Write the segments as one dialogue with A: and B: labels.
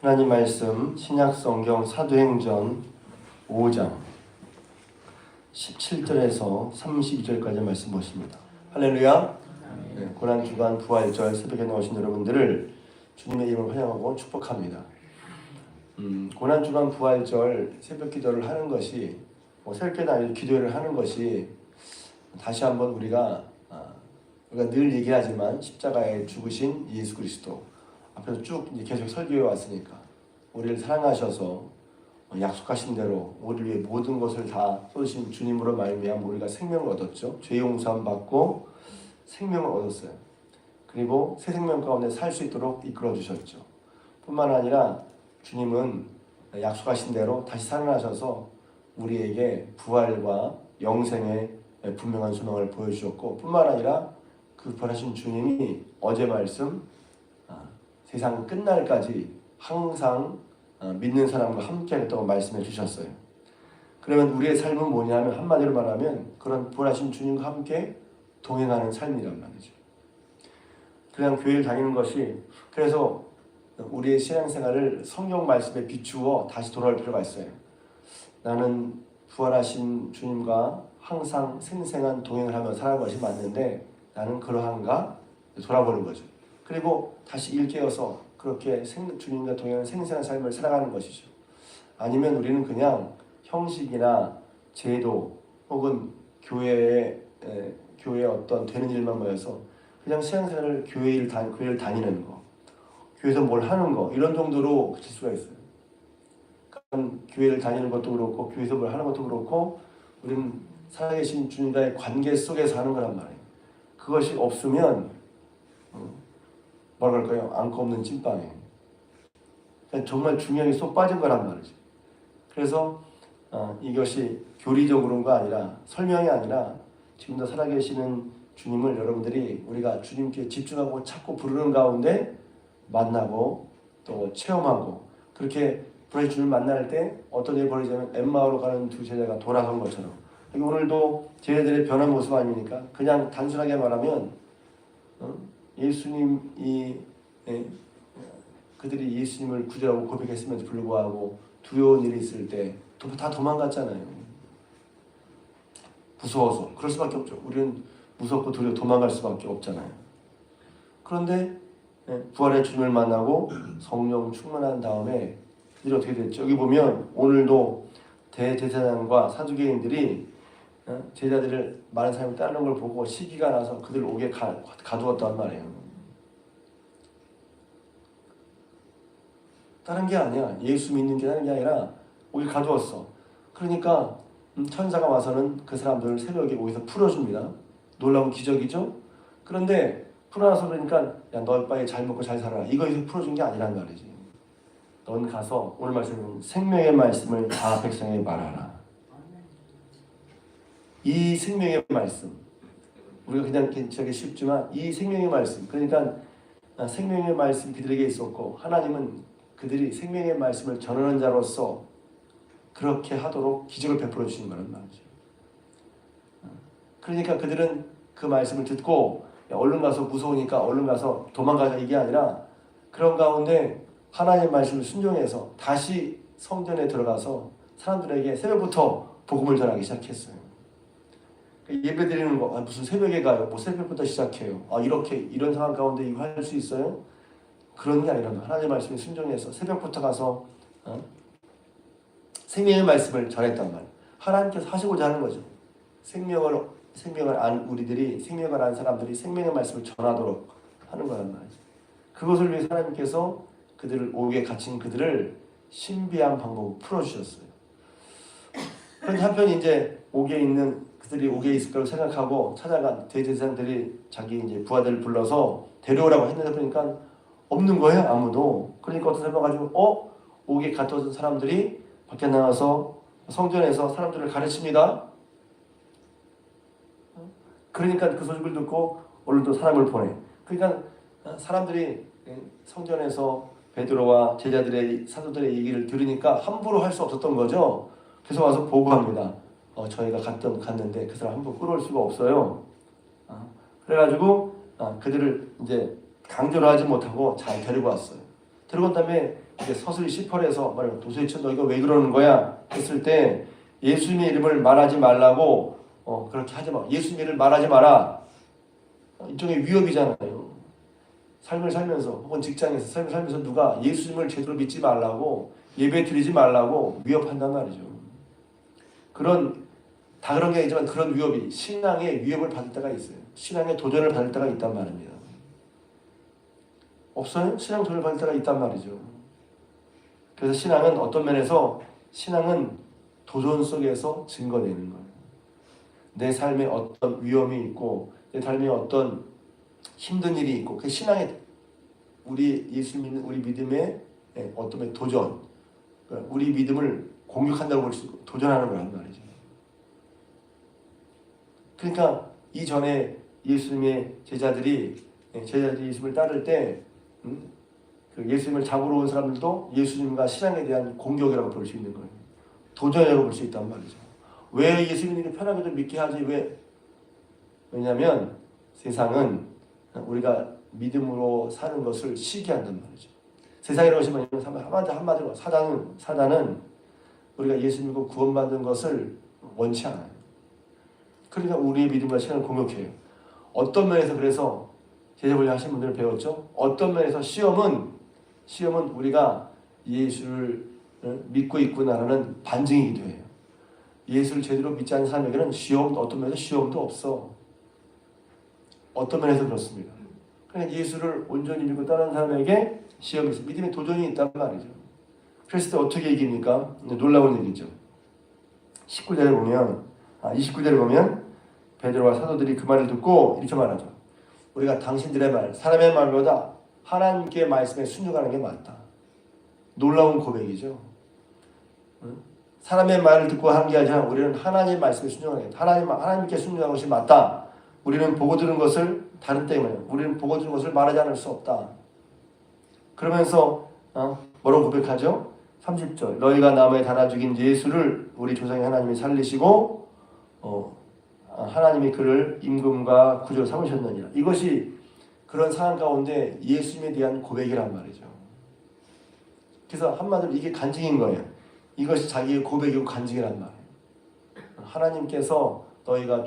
A: 하나님 말씀 신약성경 사도행전 5장 17절에서 32절까지 말씀 보십니다. 할렐루야. 네, 고난주간 부활절 새벽에 나오신 여러분들을 주님의 이름으로 환영하고 축복합니다. 고난주간 부활절 새벽 기도를 하는 것이 새벽기도 아니고 기도를 하는 것이 다시 한번 우리가 늘 얘기하지만 십자가에 죽으신 예수 그리스도 앞에서 쭉 계속 설교해 왔으니까 우리를 사랑하셔서 약속하신 대로 우리를 위해 모든 것을 다 쏟으신 주님으로 말미암아 우리가 생명을 얻었죠. 죄 용서함 받고 생명을 얻었어요. 그리고 새 생명 가운데 살 수 있도록 이끌어 주셨죠. 뿐만 아니라 주님은 약속하신 대로 다시 살아나셔서 우리에게 부활과 영생의 분명한 소망을 보여주셨고, 뿐만 아니라 그 부활하신 주님이 어제 말씀 세상 끝날까지 항상 믿는 사람과 함께 하겠다고 말씀해 주셨어요. 그러면 우리의 삶은 뭐냐면 한마디로 말하면 그런 부활하신 주님과 함께 동행하는 삶이란 말이죠. 그냥 교회를 다니는 것이, 그래서 우리의 신앙생활을 성경 말씀에 비추어 다시 돌아올 필요가 있어요. 나는 부활하신 주님과 항상 생생한 동행을 하며 살아가는 것이 맞는데 나는 그러한가? 돌아보는 거죠. 그리고 다시 일깨어서 그렇게 주님과 동행하는 생생한 삶을 살아가는 것이죠. 아니면 우리는 그냥 형식이나 제도 혹은 교회의 어떤 되는 일만 모여서 그냥 신앙생활을 교회를 다니는 거, 교회에서 뭘 하는 거, 이런 정도로 그칠 수가 있어요. 교회를 다니는 것도 그렇고 교회에서 뭘 하는 것도 그렇고 우리는 살아계신 주님과의 관계 속에서 하는 거란 말이에요. 그것이 없으면 뭐라 그럴까요? 안고 없는 찐빵이에요. 정말 중요하게 쏙 빠진 거란 말이죠. 그래서 이것이 교리적으로가 아니라 설명이 아니라 지금도 살아계시는 주님을 여러분들이 우리가 주님께 집중하고 찾고 부르는 가운데 만나고 또 체험하고, 그렇게 부활의 주님을 만날 때 어떤 일이 벌어지냐면 엠마오로 가는 두 제자가 돌아선 것처럼 오늘도 제자들의 변한 모습 아닙니까? 그냥 단순하게 말하면 예수님이 그들이 예수님을 구제하고 고백했음에도 불구하고 두려운 일이 있을 때 다 도망갔잖아요. 무서워서. 그럴 수밖에 없죠. 우리는 무섭고 두려워 도망갈 수밖에 없잖아요. 그런데 부활의 주님을 만나고 성령 충만한 다음에 이들이 어떻게 됐죠? 여기 보면 오늘도 대제사장과 사두개인들이 제자들을 많은 사람이 따르는 걸 보고 시기가 나서 그들 옥에 가두었단 말이에요. 다른 게 아니야. 예수 믿는 게 다른 게 아니라 옥에 가두었어. 그러니까 천사가 와서는 그 사람들을 새벽에 옥에서 풀어줍니다. 놀라운 기적이죠. 그런데 풀어놔서 그러니까 야, 너 빨리 잘 먹고 잘 살아라, 이거에서 풀어준 게 아니란 말이지. 넌 가서 오늘 말씀은 생명의 말씀을 다 백성에게 말하라. 이 생명의 말씀, 우리가 그냥 괜찮게 쉽지만 이 생명의 말씀, 그러니까 생명의 말씀이 그들에게 있었고 하나님은 그들이 생명의 말씀을 전하는 자로서 그렇게 하도록 기적을 베풀어 주신 거란 말이죠. 그러니까 그들은 그 말씀을 듣고 야, 얼른 가서 무서우니까 얼른 가서 도망가자, 이게 아니라 그런 가운데 하나님의 말씀을 순종해서 다시 성전에 들어가서 사람들에게 새벽부터 복음을 전하기 시작했어요. 예배 드리는 거 무슨 새벽에 가요? 뭐 새벽부터 시작해요? 이렇게 이런 상황 가운데 이거 할 수 있어요? 그런 게 아니라 하나님의 말씀에 순종해서 새벽부터 가서 생명의 말씀을 전했단 말이에요. 하나님께서 하시고자 하는 거죠. 생명을 안 우리들이, 생명을 안 사람들이 생명의 말씀을 전하도록 하는 거란 말이죠. 그것을 위해 하나님께서 그들을 옥에 갇힌 그들을 신비한 방법으로 풀어주셨어요. 그런데 한편 이제 그들이 옥에 있을 거라고 생각하고 찾아간 대제사장들이 자기 이제 부하들을 불러서 데려오라고 했는데 보니까 없는 거예요, 아무도. 그러니까 어떤 사람 가지고 옥에 갇혀진 사람들이 밖에 나와서 성전에서 사람들을 가르칩니다. 그러니까 그 소식을 듣고 얼른 또 사람을 보내. 그러니까 사람들이 성전에서 베드로와 제자들의 사도들의 얘기를 들으니까 함부로 할 수 없었던 거죠. 그래서 와서 보고합니다. 저희가 갔는데 그 사람 함부로 끌어올 수가 없어요. 그래가지고 그들을 이제 강제로 하지 못하고 잘 데리고 왔어요. 데리고 온 다음에 이제 서슬이 시펄해서 말해요. 도대체 너 이거 왜 그러는 거야? 했을 때 예수님의 이름을 말하지 말라고 그렇게 하지 마. 예수님의 이름을 말하지 마라. 일종의 위협이잖아요. 삶을 살면서 혹은 직장에서 삶을 살면서 누가 예수님을 제대로 믿지 말라고 예배 드리지 말라고 위협한단 말이죠. 다 그런 게 아니지만 그런 위협이 신앙의 위협을 받을 때가 있어요. 신앙의 도전을 받을 때가 있단 말입니다. 없어요? 신앙 도전을 받을 때가 있단 말이죠. 그래서 신앙은 어떤 면에서 신앙은 도전 속에서 증거되는 거예요. 내 삶에 어떤 위험이 있고 내 삶에 어떤 힘든 일이 있고 그 신앙의 우리 예수 믿는 우리 믿음의 어떤 도전, 우리 믿음을 공격한다고 볼 수 있고 도전하는 거란 말이죠. 그러니까 이전에 예수님의 제자들이 예수님을 따를 때 그 예수님을 잡으러 온 사람들도 예수님과 신앙에 대한 공격이라고 볼 수 있는 거예요. 도전이라고 볼 수 있단 말이죠. 왜 예수님이 편하게 좀 믿게 하지? 왜냐하면 세상은 우리가 믿음으로 사는 것을 시기한단 말이죠. 세상이라고 하시면 한마디로 사단은 우리가 예수 믿고 구원받는 것을 원치 않아요. 그러니까 우리의 믿음과 신앙을 공격해요. 어떤 면에서 그래서 제자훈련 하신 분들을 배웠죠. 어떤 면에서 시험은 우리가 예수를 믿고 있구나라는 반증이기도 해요. 예수를 제대로 믿지 않는 사람에게는 어떤 면에서 시험도 없어. 어떤 면에서 그렇습니다. 그러니까 예수를 온전히 믿고 따르는 사람에게 시험이 있어. 믿음의 도전이 있단 말이죠. 그랬을 때 어떻게 이깁니까? 놀라운 얘기죠. 29절에 보면 베드로와 사도들이 그 말을 듣고 이렇게 말하죠. 우리가 당신들의 말, 사람의 말보다 하나님께 말씀에 순종하는 게 맞다. 놀라운 고백이죠. 사람의 말을 듣고 하는 게 아니라 우리는 하나님의 말씀에 순종하는 게 하나님께 순종하는 것이 맞다. 우리는 보고 들은 것을 다른 때문에 우리는 보고 들은 것을 말하지 않을 수 없다. 그러면서 뭐라고 고백하죠? 30절 너희가 남에 달아 죽인 예수를 우리 조상의 하나님이 살리시고 하나님이 그를 임금과 구주로 삼으셨느니라. 이것이 그런 상황 가운데 예수님에 대한 고백이란 말이죠. 그래서 한마디로 이게 간증인 거예요. 이것이 자기의 고백이고 간증이란 말이에요. 하나님께서 너희가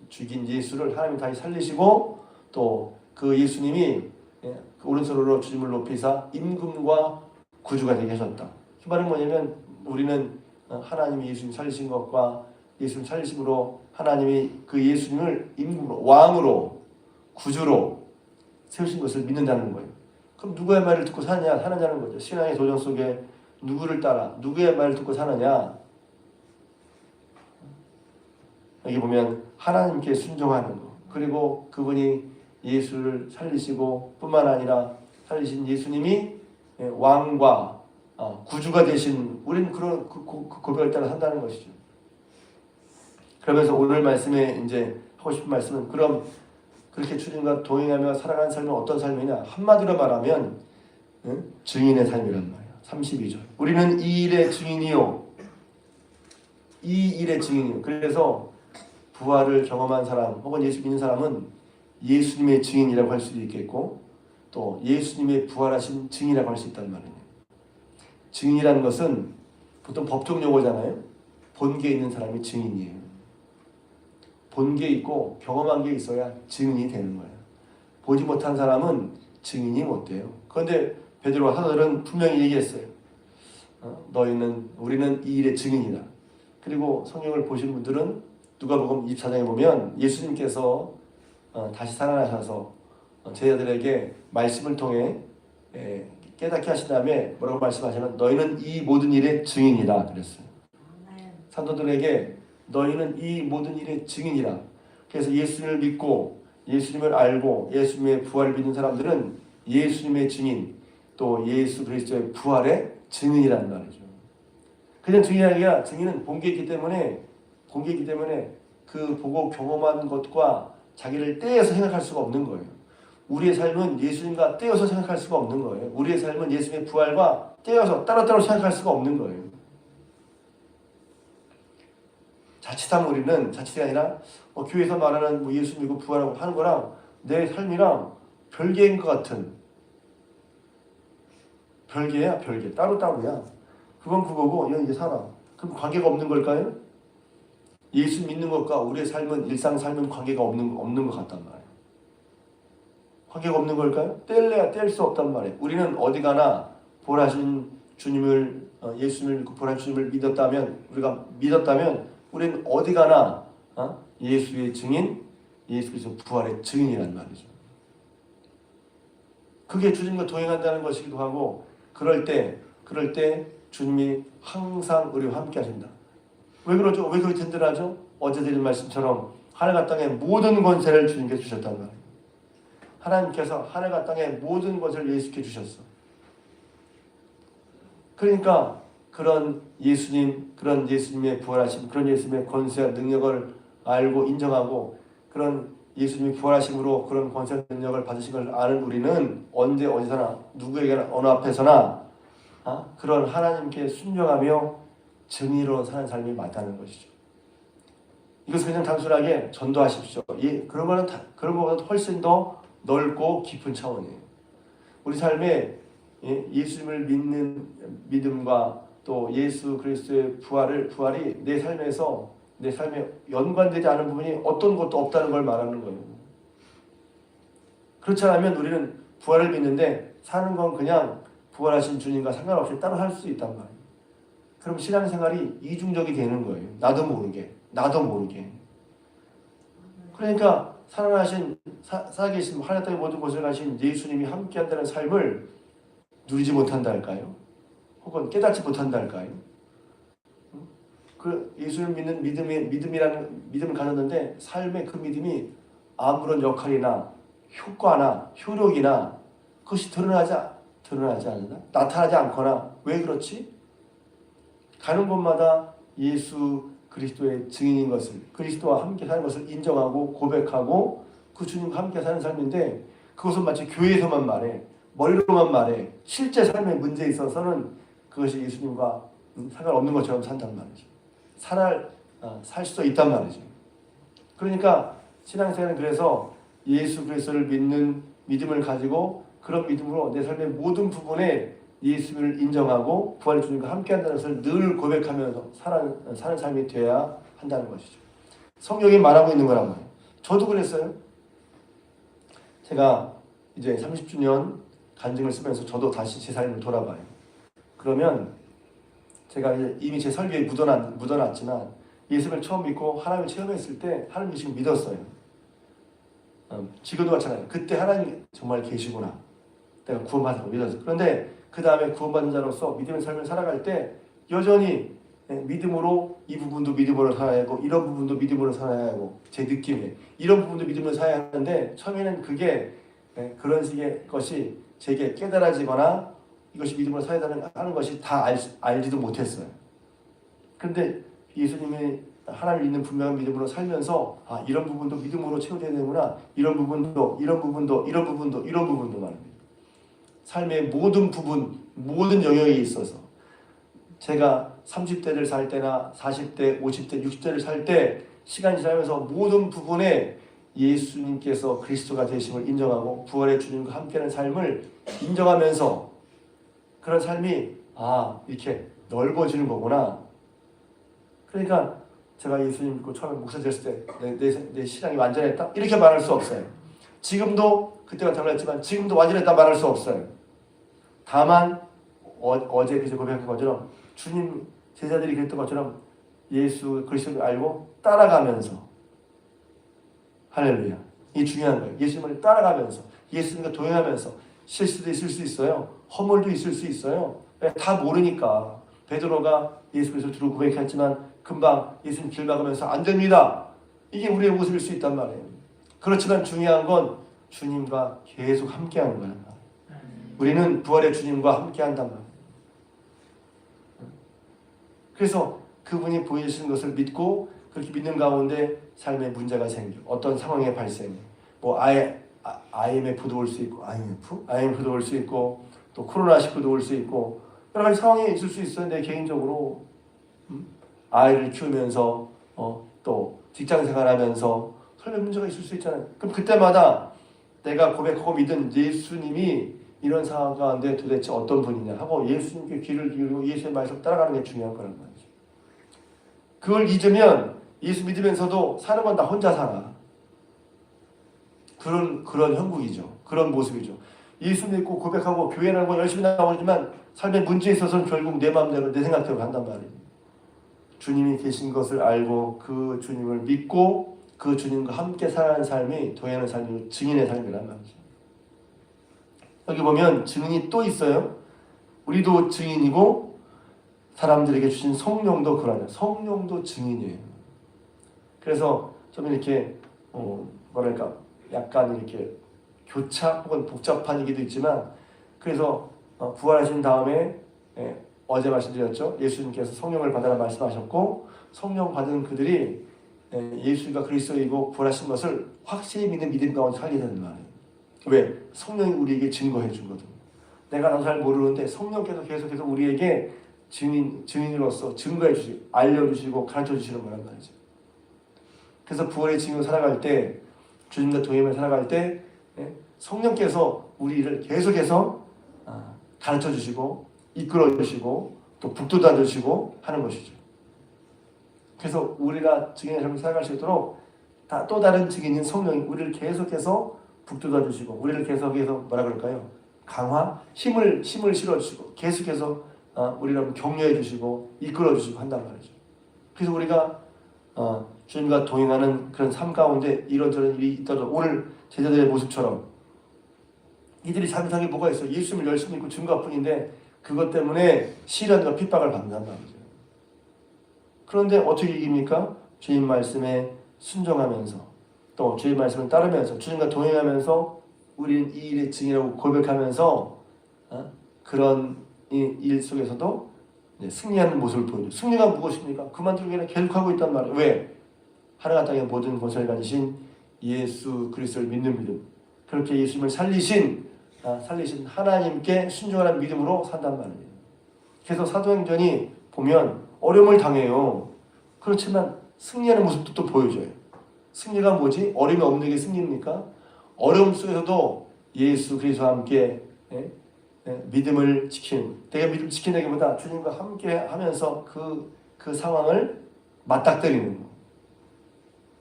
A: 죽인 예수를 하나님이 다시 살리시고 또 그 예수님이 오른손으로 주님을 높이사 임금과 구주가 되게 하셨다. 그 말은 뭐냐면 우리는 하나님이 예수님 살리신 것과 예수님 살리심으로 하나님이 그 예수님을 임금으로 왕으로 구주로 세우신 것을 믿는다는 거예요. 그럼 누구의 말을 듣고 사느냐는 거죠. 신앙의 도전 속에 누구를 따라 누구의 말을 듣고 사느냐. 여기 보면 하나님께 순종하는 것 그리고 그분이 예수를 살리시고 뿐만 아니라 살리신 예수님이 왕과 구주가 되신 우리는 그런 그 고백을 따라 산다는 것이죠. 그러면서 오늘 말씀에 이제 하고 싶은 말씀은 그럼 그렇게 주님과 동행하며 살아가는 삶은 어떤 삶이냐? 한마디로 말하면 증인의 삶이란 말이야. 32절. 우리는 이 일의 증인이요. 이 일의 증인이요. 그래서 부활을 경험한 사람 혹은 예수 믿는 사람은 예수님의 증인이라고 할 수도 있겠고 또 예수님의 부활하신 증인이라고 할 수 있단 말이에요. 증인이라는 것은 보통 법적 용어잖아요. 본 게 있는 사람이 증인이에요. 본 게 있고 경험한 게 있어야 증인이 되는 거예요. 보지 못한 사람은 증인이 못 돼요. 그런데 베드로와 사도들은 분명히 얘기했어요. 우리는 이 일의 증인이다. 그리고 성경을 보신 분들은 누가복음 24장에 보면 예수님께서 다시 살아나셔서 제자들에게 말씀을 통해 깨닫게 하신 다음에 뭐라고 말씀하시냐면 너희는 이 모든 일의 증인이다 그랬어요. 사도들에게 너희는 이 모든 일의 증인이라. 그래서 예수님을 믿고 예수님을 알고 예수님의 부활을 믿는 사람들은 예수님의 증인 또 예수 그리스도의 부활의 증인이라는 말이죠. 그냥 증인이 아니라 증인은 본 게 있기 때문에 그 보고 경험한 것과 자기를 떼어서 생각할 수가 없는 거예요. 우리의 삶은 예수님과 떼어서 생각할 수가 없는 거예요. 우리의 삶은 예수님의 부활과 떼어서 따로따로 생각할 수가 없는 거예요. 자칫하면 우리는 자칫이 아니라 교회에서 말하는 예수 믿고 부활하고 하는 거랑 내 삶이랑 별개인 것 같은 별개야, 별개. 따로따로야. 그건 그거고 이건 이게 살아. 그럼 관계가 없는 걸까요? 예수 믿는 것과 우리의 삶은 일상 삶은 관계가 없는 것 같단 말이에요. 관계가 없는 걸까요? 뗄래야 뗄 수 없단 말이에요. 우리는 어디 가나 부활하신 주님을 예수님을 부활하신 주님을 우리가 믿었다면 우리는 어디 가나 예수의 증인, 예수 그리스도 부활의 증인이란 말이죠. 그게 주님과 동행한다는 것이기도 하고 그럴 때 주님이 항상 우리와 함께 하신다. 왜 그러죠? 왜 그렇게 든든하죠? 어제 드린 말씀처럼 하늘과 땅의 모든 권세를 주님께 주셨단 말이에요. 하나님께서 하늘과 땅의 모든 것을 예수께 주셨어. 그러니까 그런 예수님의 부활하심, 그런 예수님의 권세와 능력을 알고 인정하고 그런 예수님이 부활하심으로 그런 권세와 능력을 받으신 걸 아는 우리는 언제 어디서나 누구에게나 어느 앞에서나 그런 하나님께 순종하며 증인으로 사는 삶이 맞다는 것이죠. 이것을 그냥 단순하게 전도하십시오. 그런 것보다 훨씬 더 넓고 깊은 차원이에요. 우리 삶에 예수님을 믿는 믿음과 또 예수 그리스도의 부활이 내 삶에 연관되지 않은 부분이 어떤 것도 없다는 걸 말하는 거예요. 그렇지 않으면 우리는 부활을 믿는데 사는 건 그냥 부활하신 주님과 상관없이 따로 할 수 있단 말이에요. 그럼 신앙생활이 이중적이 되는 거예요. 나도 모르게. 그러니까 살아계신 하늘 땅의 모든 곳을 가신 예수님이 함께한다는 삶을 누리지 못한다 할까요? 혹은 깨닫지 못한다 할까요? 그 예수를 믿는 믿음을 가졌는데 삶의 그 믿음이 아무런 역할이나 효과나 효력이나 그것이 드러나지 않나? 나타나지 않거나 왜 그렇지? 가는 곳마다 예수 그리스도의 증인인 것을 그리스도와 함께 사는 것을 인정하고 고백하고 그 주님과 함께 사는 삶인데 그것은 마치 교회에서만 말해 머리로만 말해 실제 삶의 문제에 있어서는 그것이 예수님과 상관없는 것처럼 산단 말이죠. 살 수도 있단 말이죠. 그러니까 신앙생활은 그래서 예수 그리스도를 믿는 믿음을 가지고 그런 믿음으로 내 삶의 모든 부분에 예수를 인정하고 부활의 주님과 함께한다는 것을 늘 고백하면서 사는 삶이 되어야 한다는 것이죠. 성경이 말하고 있는 거란 말이에요. 저도 그랬어요. 제가 이제 30주년 간증을 쓰면서 저도 다시 제 삶을 돌아봐요. 그러면 제가 이미 제 설계에 묻어놨지만 예수를 처음 믿고 하나님을 체험했을 때 하나님 지금 믿었어요. 지금도 마찬가지예요. 그때 하나님 정말 계시구나. 내가 구원받았다고 믿었어요. 그런데 그 다음에 구원받은 자로서 믿음의 삶을 살아갈 때 여전히 믿음으로 이 부분도 믿음으로 살아야 하고 이런 부분도 믿음으로 살아야 하고 제 느낌에 이런 부분도 믿음으로 살아야 하는데 처음에는 그게 그런 식의 것이 제게 깨달아지거나 이것이 믿음으로 살아야 하는 것이 다 알지도 못했어요. 그런데 예수님이 하나님을 믿는 분명한 믿음으로 살면서 이런 부분도 믿음으로 채워져야 되는구나. 이런 부분도 말입니다. 삶의 모든 부분, 모든 영역에 있어서 제가 30대를 살 때나 40대, 50대, 60대를 살 때 시간이 지나면서 모든 부분에 예수님께서 그리스도가 되심을 인정하고 부활의 주님과 함께하는 삶을 인정하면서 그런 삶이 이렇게 넓어지는 거구나. 그러니까 제가 예수님 믿고 처음에 목사 됐을 때 내 신앙이 완전했다? 이렇게 말할 수 없어요. 지금도 그때가 달랐지만 지금도 완전했다 말할 수 없어요. 다만 어제 그제 고백한 것처럼 주님 제자들이 그랬던 것처럼 예수 그리스도를 알고 따라가면서 할렐루야. 이게 중요한 거예요. 예수님을 따라가면서 예수님과 동행하면서 실수도 있을 수 있어요. 허물도 있을 수 있어요. 다 모르니까 베드로가 예수 그리스도를 두루 고백했지만 금방 예수님 길 막으면서 안 됩니다. 이게 우리의 모습일 수 있단 말이에요. 그렇지만 중요한 건 주님과 계속 함께하는 거예요. 우리는 부활의 주님과 함께한단 말이에요. 그래서 그분이 보여주시는 것을 믿고 그렇게 믿는 가운데 삶에 문제가 생겨 어떤 상황의 발생이 IMF도 올 수 있고 IMF도 올 수 있고 또 코로나19도 올 수 있고 여러 가지 상황이 있을 수 있어요. 내 개인적으로 아이를 키우면서 또 직장생활하면서 설령 문제가 있을 수 있잖아요. 그럼 그때마다 내가 고백하고 믿은 예수님이 이런 상황 가운데 도대체 어떤 분이냐 하고 예수님께 귀를 기울이고 예수의 말씀 따라가는 게 중요한 거란 말이죠. 그걸 잊으면 예수 믿으면서도 사는 건 나 혼자 살아. 그런 형국이죠. 그런 모습이죠. 예수 믿고 고백하고 교회 나가고 열심히 나오지만 삶의 문제에 있어서는 결국 내 마음대로 내 생각대로 한단 말이에요. 주님이 계신 것을 알고 그 주님을 믿고 그 주님과 함께 살아가는 삶이 동행하는 삶이 증인의 삶이란 말이죠. 여기 보면 증인이 또 있어요. 우리도 증인이고 사람들에게 주신 성령도 그러냐. 성령도 증인이에요. 그래서 좀 이렇게 뭐랄까 약간 이렇게 교차 혹은 복잡한 얘기도 있지만 그래서 부활하신 다음에 어제 말씀드렸죠. 예수님께서 성령을 받아라 말씀하셨고 성령 받은 그들이 예수가 그리스도이고 부활하신 것을 확실히 믿는 믿음 가운데 살게 되는 말이에요. 왜? 성령이 우리에게 증거해 주거든요. 내가 나도 잘 모르는데 성령께서 계속해서 우리에게 증인으로서 증거해 주시고 알려주시고 가르쳐 주시는 거란 말이죠. 그래서 부활의 증인으로 살아갈 때 주님과 동행을 살아갈 때 성령께서 우리를 계속해서 가르쳐 주시고 이끌어 주시고 또 북돋아 주시고 하는 것이죠. 그래서 우리가 증인의 삶을 살아갈 수 있도록 또 다른 증인인 성령이 우리를 계속해서 북돋아 주시고 우리를 계속해서 뭐라 그럴까요? 강화, 힘을 실어 주시고 계속해서 우리를 격려해 주시고 이끌어 주시고 한단 말이죠. 그래서 우리가 주님과 동행하는 그런 삶 가운데 이런저런 일이 있더라도 오늘 제자들의 모습처럼 이들이 잘못한 게 뭐가 있어? 예수님을 열심히 믿고 증거뿐인데 그것 때문에 시련과 핍박을 받는단 말이죠. 그런데 어떻게 이깁니까? 주님 말씀에 순종하면서 또 주님 말씀을 따르면서 주님과 동행하면서 우리는 이 일의 증인이라고 고백하면서 그런 일 속에서도 승리하는 모습을 보여줘요. 승리가 무엇입니까? 그만두기 위해 계속하고 있단 말이에요. 왜? 하늘과 땅의 모든 권세를 가지신 예수 그리스도를 믿는 믿음. 그렇게 예수님을 살리신 하나님께 순종하는 믿음으로 산단 말이에요. 그래서 사도행전이 보면 어려움을 당해요. 그렇지만 승리하는 모습도 또 보여줘요. 승리가 뭐지? 어려움이 없는 게 승리입니까? 어려움 속에서도 예수 그리스도와 함께 믿음을 지키는, 내가 믿음을 지키기보다 주님과 함께 하면서 그 상황을 맞닥뜨리는 거.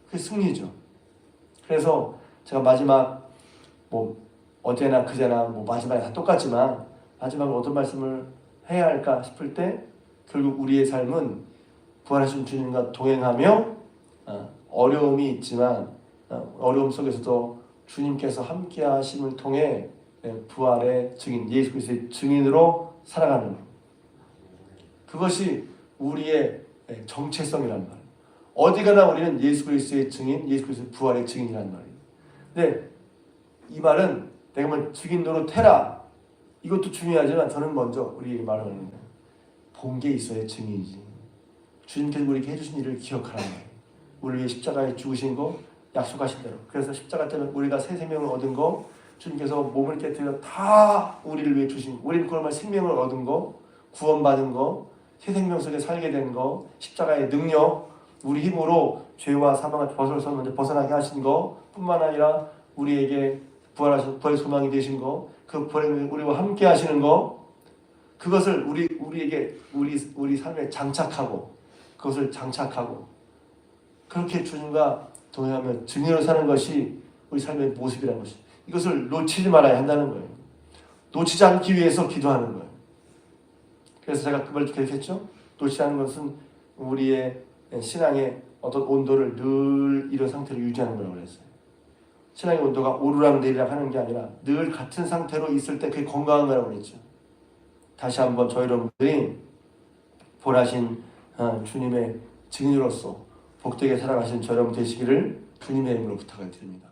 A: 그게 승리죠. 그래서 제가 마지막 어제나 그제나 마지막에 다 똑같지만 마지막에 어떤 말씀을 해야 할까 싶을 때 결국 우리의 삶은 부활하신 주님과 동행하며 어려움이 있지만 어려움 속에서도 주님께서 함께 하심을 통해 부활의 증인, 예수 그리스도의 증인으로 살아가는 것. 그것이 우리의 정체성이란 말이에요. 어디 가나 우리는 예수 그리스도의 증인, 예수 그리스도의 부활의 증인이란 말이에요. 근데 이 말은 내가 뭐 증인 노릇해라 이것도 중요하지만 저는 먼저 우리 말을 하는데 본 게 있어야 증인이지. 주님께서 우리에게 해주신 일을 기억하라는 거예요. 우리를 위해 십자가에 죽으신 거 약속하신 대로. 그래서 십자가 때문에 우리가 새 생명을 얻은 거 주님께서 몸을 깨뜨려 다 우리를 위해 주신 거. 우리는 그런 생명을 얻은 거, 구원받은 거, 새 생명 속에 살게 된 거, 십자가의 능력, 우리 힘으로 죄와 사망을 벗어나게 하신 거 뿐만 아니라 우리에게 부활의 소망이 되신 거, 그 부활의 우리와 함께 하시는 거, 그것을 우리에게 우리 삶에 장착하고 그것을 장착하고 그렇게 주님과 동행하며 증인으로 사는 것이 우리 삶의 모습이라는 것이 이것을 놓치지 말아야 한다는 거예요. 놓치지 않기 위해서 기도하는 거예요. 그래서 제가 그 말을 기억했죠. 놓치지 않는 것은 우리의 신앙의 어떤 온도를 늘 이런 상태로 유지하는 거라고 그랬어요. 신앙의 온도가 오르락 내리락 하는 게 아니라 늘 같은 상태로 있을 때 그게 건강한 거라고 그랬죠. 다시 한번 저희 여러분들이 부활하신 주님의 증인으로서 복되게 살아가신 저 여러분 되시기를 주님의 이름으로 부탁을 드립니다.